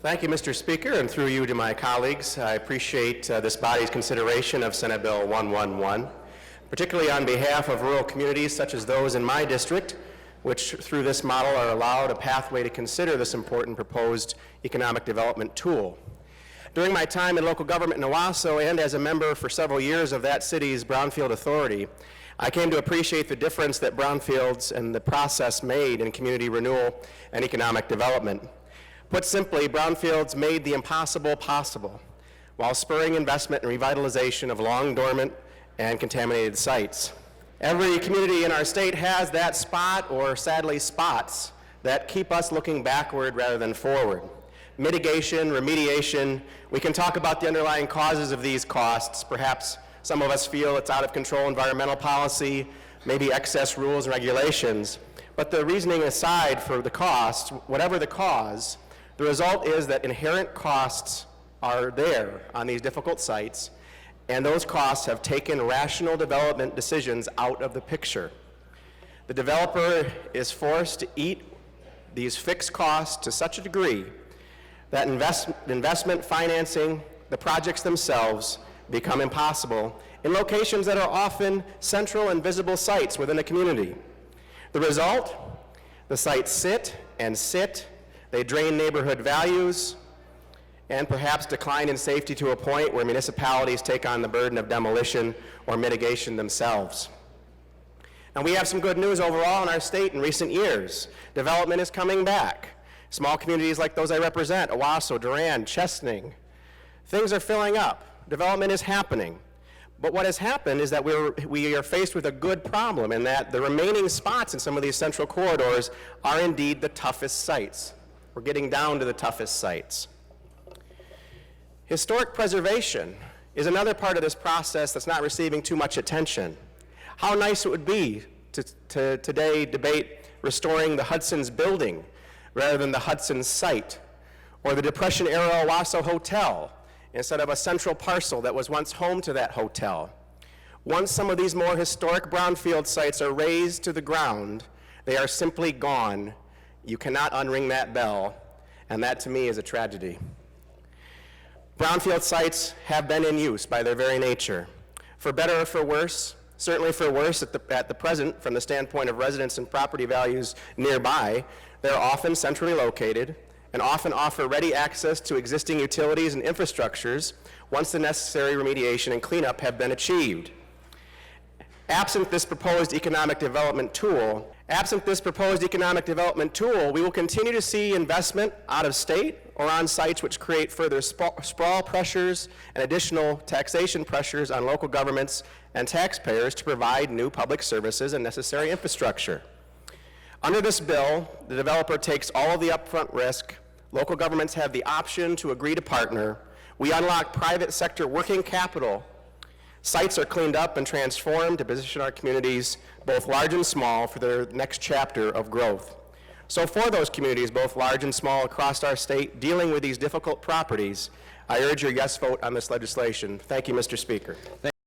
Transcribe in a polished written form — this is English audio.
Thank you, Mr. Speaker, and through you to my colleagues. I appreciate this body's consideration of Senate Bill 111, particularly on behalf of rural communities such as those in my district, which through this model are allowed a pathway to consider this important proposed economic development tool. During my time in local government in Owasso and as a member for several years of that city's Brownfield Authority, I came to appreciate the difference that brownfields and the process made in community renewal and economic development. Put simply, brownfields made the impossible possible while spurring investment and revitalization of long dormant and contaminated sites. Every community in our state has that spot, or sadly spots, that keep us looking backward rather than forward. Mitigation, remediation, we can talk about the underlying causes of these costs. Perhaps some of us feel it's out of control environmental policy, maybe excess rules and regulations. But the reasoning aside for the cost, whatever the cause, the result is that inherent costs are there on these difficult sites, and those costs have taken rational development decisions out of the picture. The developer is forced to eat these fixed costs to such a degree that investment financing, the projects themselves, become impossible in locations that are often central and visible sites within a community. The result? The sites sit and sit. They drain neighborhood values and perhaps decline in safety to a point where municipalities take on the burden of demolition or mitigation themselves. Now, we have some good news overall in our state in recent years. Development is coming back. Small communities like those I represent, Owasso, Durand, Chesaning, things are filling up. Development is happening. But what has happened is that we are faced with a good problem in that the remaining spots in some of these central corridors are indeed the toughest sites. We're getting down to the toughest sites. Historic preservation is another part of this process that's not receiving too much attention. How nice it would be to today debate restoring the Hudson's building rather than the Hudson's site, or the Depression-era Owasso Hotel instead of a central parcel that was once home to that hotel. Once some of these more historic brownfield sites are razed to the ground, they are simply gone. You cannot unring that bell, and that to me is a tragedy. Brownfield sites have been in use by their very nature. For better or for worse, certainly for worse at the present from the standpoint of residents and property values nearby, they're often centrally located and often offer ready access to existing utilities and infrastructures once the necessary remediation and cleanup have been achieved. Absent this proposed economic development tool, we will continue to see investment out of state or on sites which create further sprawl pressures and additional taxation pressures on local governments and taxpayers to provide new public services and necessary infrastructure. Under this bill, the developer takes all of the upfront risk. Local governments have the option to agree to partner. We unlock private sector working capital. Sites are cleaned up and transformed to position our communities, both large and small, for their next chapter of growth. So for those communities, both large and small across our state, dealing with these difficult properties, I urge your yes vote on this legislation. Thank you, Mr. Speaker.